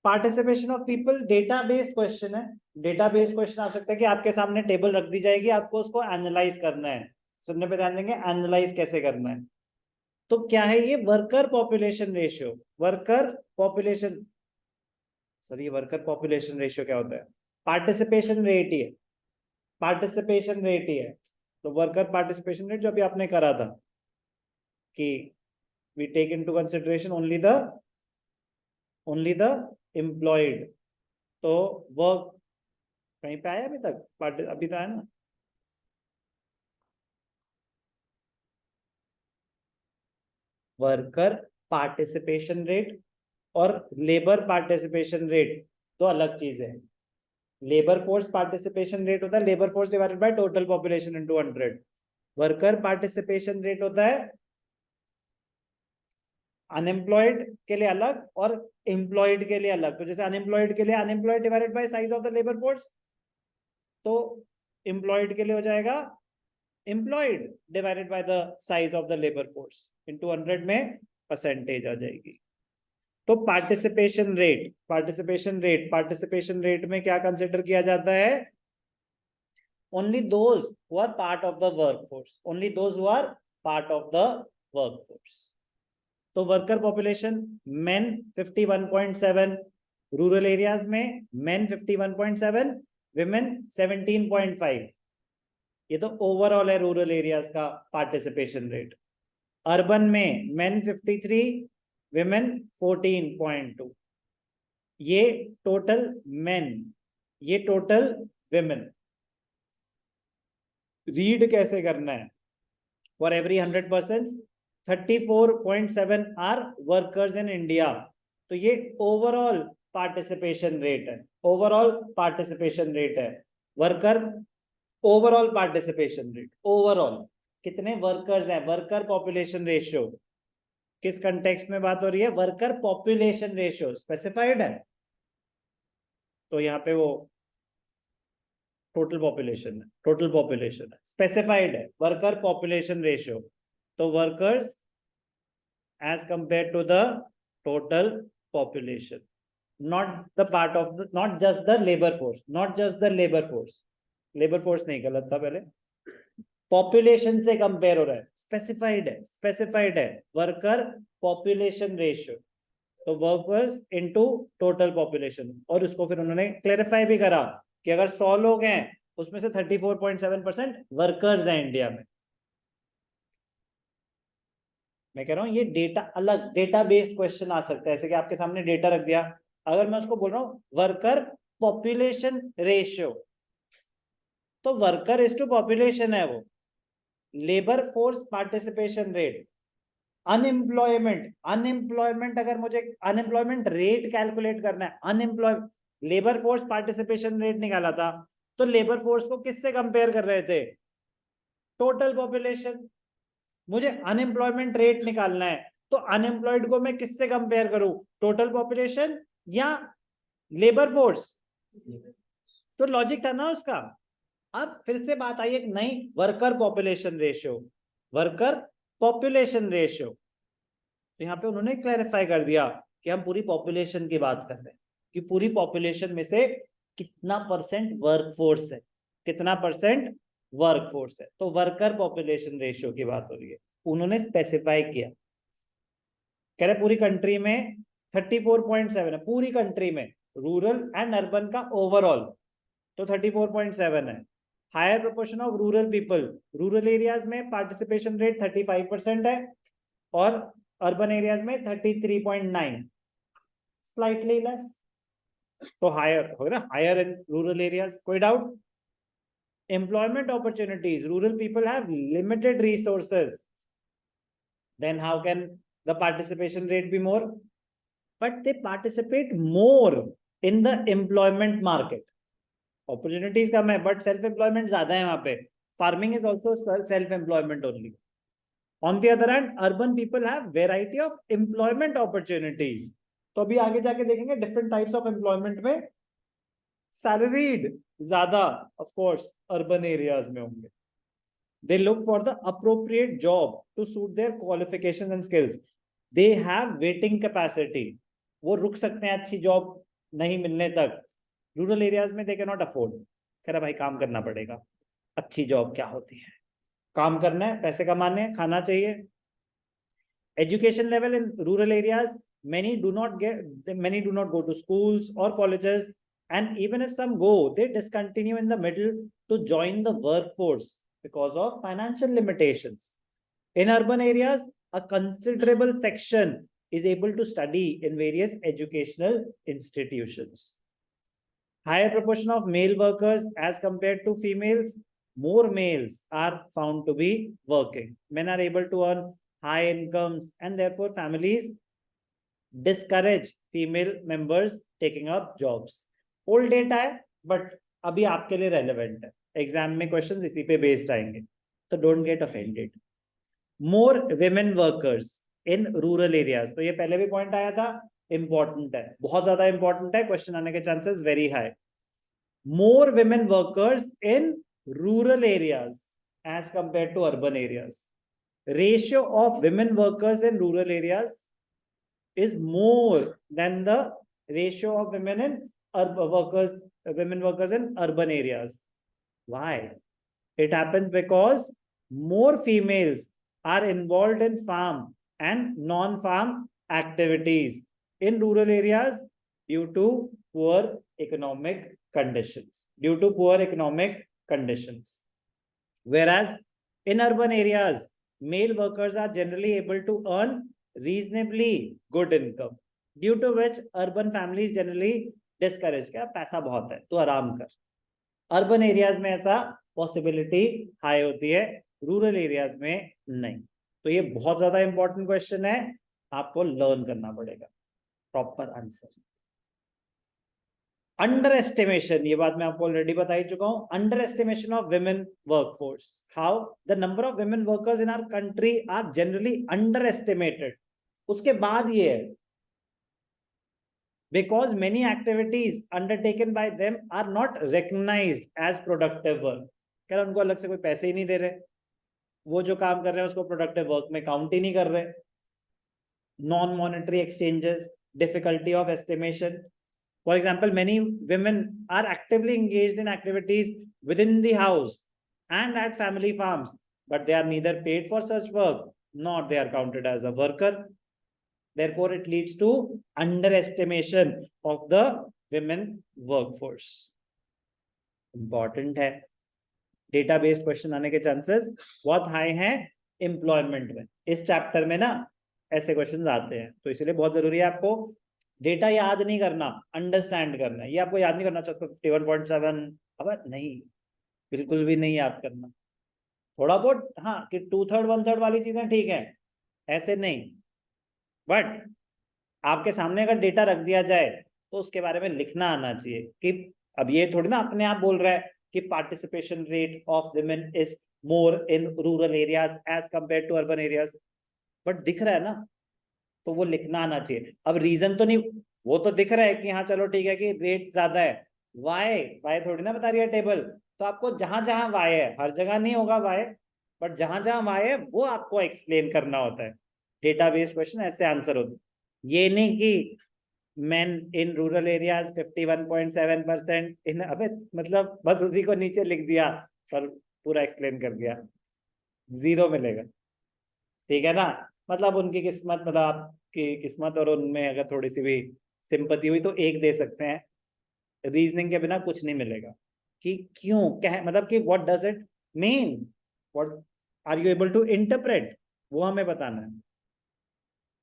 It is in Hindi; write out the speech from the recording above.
Participation of people data based question है। डेटा बेस्ड क्वेश्चन आ सकता है कि आपके सामने टेबल रख दी जाएगी, आपको उसको एनालाइज करना है। सुनने पे ध्यान देंगे, एनालाइज कैसे करना है। तो क्या है ये? Worker population ratio. Worker population, sorry, worker population ratio क्या होता है? पार्टिसिपेशन रेट ही है, पार्टिसिपेशन रेट ही है। तो वर्कर पार्टिसिपेशन रेट जो अभी आपने करा था कि we take into consideration only the employed. तो वर्क कहीं पे आया अभी तक? अभी तो आया ना। वर्कर पार्टिसिपेशन रेट और लेबर पार्टिसिपेशन रेट दो अलग चीजें हैं। लेबर फोर्स पार्टिसिपेशन रेट होता है labour force divided by total population into 100। Worker participation rate होता है अनएम्प्लॉयड के लिए अलग और एम्प्लॉयड के लिए अलग। तो जैसे अनएम्प्लॉयड के लिए unemployed divided by size of the labour force, तो एम्प्लॉयड के लिए हो जाएगा employed divided by the size of the labour force into 100 में परसेंटेज आ जाएगी। तो पार्टिसिपेशन रेट में क्या कंसिडर किया जाता है? Only those who are part of the workforce, only those who are part of the workforce. तो worker population men 51.7, rural areas में मेन 51.7, विमेन 17.5। ये तो ओवरऑल है रूरल एरियाज का पार्टिसिपेशन रेट। अर्बन में मेन 53, विमेन 14.2। ये टोटल मेन, ये टोटल विमेन। रीड कैसे करना है? For every 100% 34.7 are workers in India. तो ये ओवरऑल पार्टिसिपेशन रेट है, ओवरऑल पार्टिसिपेशन रेट है। Worker overall participation rate, overall कितने वर्कर्स हैं, वर्कर पॉपुलेशन रेशियो। किस कंटेक्स्ट में बात हो रही है? वर्कर पॉपुलेशन रेशियो स्पेसिफाइड है, तो यहाँ पे वो टोटल पॉपुलेशन है, टोटल पॉपुलेशन है, स्पेसिफाइड है वर्कर पॉपुलेशन रेशियो। तो workers as compared to the total population, not the part of the, not just the labour force, not just the labour force, labour force नहीं, गलत था पहले, पॉपुलेशन से कंपेयर हो रहा है, स्पेसिफाइड है, स्पेसिफाइड है वर्कर पॉपुलेशन रेशियो। तो वर्कर्स इनटू टोटल पॉपुलेशन। और उसको फिर उन्होंने क्लेरिफाई भी करा कि अगर 100 लोग हैं उसमें से 34.7% वर्कर्स हैं इंडिया में। मैं कह रहा हूं ये डेटा अलग, डेटा बेस्ड क्वेश्चन आ सकता है, जैसे कि आपके सामने डेटा रख दिया, अगर मैं उसको बोल रहा हूं वर्कर पॉपुलेशन रेशियो, तो वर्कर इज टू पॉपुलेशन है वो। Labour force participation rate, unemployment, unemployment अगर मुझे अनएम्प्लॉयमेंट रेट कैलकुलेट करना है, unemployed labour force participation rate निकाला था, तो लेबर फोर्स को किससे कंपेयर कर रहे थे? Total population. मुझे अनएम्प्लॉयमेंट रेट निकालना है, तो अनएम्प्लॉयड को मैं किससे कंपेयर करूं? टोटल पॉपुलेशन या लेबर फोर्स? तो लॉजिक था ना उसका। अब फिर से बात आई एक नई, worker population ratio, worker population ratio. तो यहाँ पे उन्होंने क्लैरिफाई कर दिया कि हम पूरी पॉपुलेशन की बात कर रहे हैं कि पूरी पॉपुलेशन में से कितना परसेंट वर्कफोर्स है, कितना परसेंट वर्कफोर्स है। तो वर्कर पॉपुलेशन रेशियो की बात हो रही है, उन्होंने स्पेसिफाई किया। कह रहे पूरी कंट्री में 34.7 है, पूरी कंट्री में, रूरल एंड अर्बन का ओवरऑल तो 34.7 है। Higher proportion of rural people, rural areas में पार्टिसिपेशन रेट 35% है और अर्बन एरियाज में 33.9, स्लाइटली लेस। तो हायर हो गया, हायर इन रूरल एरियाज, कोई doubt? Employment opportunities, rural people have limited resources, then how can the participation rate be more? But they participate more in the employment market. Opportunities कम है but self employment ज्यादा है वहां पे. Farming is also self employment only. On the other hand, urban people have variety of employment opportunities. तो अभी आगे जाके देखेंगे different types of employment में salaried ज्यादा of course urban areas में होंगे. They look for the appropriate job to suit their qualifications and skills. They have waiting capacity. वो रुक सकते हैं अच्छी जॉब नहीं मिलने तक रूरल एरियाज में दे कैन नॉट अफोर्ड। कह रहा भाई काम करना पड़ेगा। अच्छी जॉब क्या होती है, काम करना है, पैसे कमाने हैं, खाना चाहिए। Education level in rural areas, many do not go to schools or colleges, and even if some go, they discontinue in the middle to join the workforce because of financial limitations. In urban areas, a considerable section is able to study in various educational institutions. Higher proportion of male workers as compared to females, more males are found to be working. Men are able to earn high incomes, and therefore families discourage female members taking up jobs. Old data है, but अभी आपके लिए relevant है, एग्जाम में क्वेश्चंस इसी पे बेस्ड आएंगे, तो don't get offended. More women workers in rural areas, तो ये पहले भी पॉइंट आया था, इंपॉर्टेंट है, बहुत ज्यादा इंपॉर्टेंट है, क्वेश्चन आने के chances very high. More women workers in rural areas as compared to urban areas. Ratio of women workers in rural areas is more than the ratio of women workers in urban areas. Why? It happens because more females are involved in farm and non-farm activities in rural areas due to poor economic conditions. Whereas in urban areas, male workers are generally able to earn reasonably good income, due to which urban families generally discourage, क्या पैसा बहुत है तो आराम कर. अर्बन एरियाज में ऐसा पॉसिबिलिटी हाई होती है, रूरल एरियाज में नहीं. तो ये बहुत ज्यादा इंपॉर्टेंट क्वेश्चन है, आपको लर्न करना पड़ेगा प्रॉपर आंसर. अंडर एस्टिमेशन, ये बात मैं आपको ऑलरेडी बता ही चुका हूं. Underestimation of women workforce. How? The number of women workers in our country are generally underestimated. उसके बाद ये है, because many activities undertaken by them are not recognized as productive work. क्या उनको अलग से कोई पैसे ही नहीं दे रहे, वो जो काम कर रहे हैं उसको प्रोडक्टिव वर्क में काउंट ही नहीं कर रहे. Non monetary exchanges, difficulty of estimation. For example, many women are actively engaged in activities within the house and at family farms, but they are neither paid for such work nor they are counted as a worker. Therefore, it leads to underestimation of the women workforce. Important है, डेटा बेस्ड क्वेश्चन आने के चांसेस बहुत हाई हैं एम्प्लॉयमेंट में. इस चैप्टर में ना ऐसे क्वेश्चन आते हैं, तो इसलिए बहुत जरूरी है आपको डेटा याद नहीं करना, अंडरस्टैंड करना. ये आपको याद नहीं करना चाहिए 51.7, अब नहीं, बिल्कुल भी नहीं याद करना. थोड़ा बहुत हाँ कि 2/3 1/3 वाली चीजें ठीक है, ऐसे नहीं. बट आपके सामने अगर डेटा रख दिया जाए तो उसके बारे में लिखना आना चाहिए कि अब ये थोड़ी ना अपने आप बोल रहा है कि participation rate of women is more in rural areas as compared to urban areas, but दिख रहा है ना, तो वो लिखना आना चाहिए. अब रीजन तो नहीं, वो तो दिख रहा है कि हाँ चलो ठीक है कि रेट ज्यादा है, वाई थोड़ी ना बता रही है टेबल. तो आपको जहां जहां वाई है, हर जगह नहीं होगा वाई, बट जहां जहां वाई है वो आपको एक्सप्लेन करना होता है. डेटा बेस्ड क्वेश्चन ऐसे आंसर होते. ये नहीं कि men in rural areas 51.7% इन, अबे मतलब बस उसी को नीचे लिख दिया, सर पूरा एक्सप्लेन कर दिया, 0 मिलेगा. ठीक है ना, मतलब उनकी किस्मत, मतलब आपकी किस्मत और उनमें अगर थोड़ी सी भी सिंपैथी हुई तो 1 दे सकते हैं. रीजनिंग के बिना कुछ नहीं मिलेगा कि क्यों, क्या मतलब कि what does it mean, what are you able to interpret, वो हमें बताना है.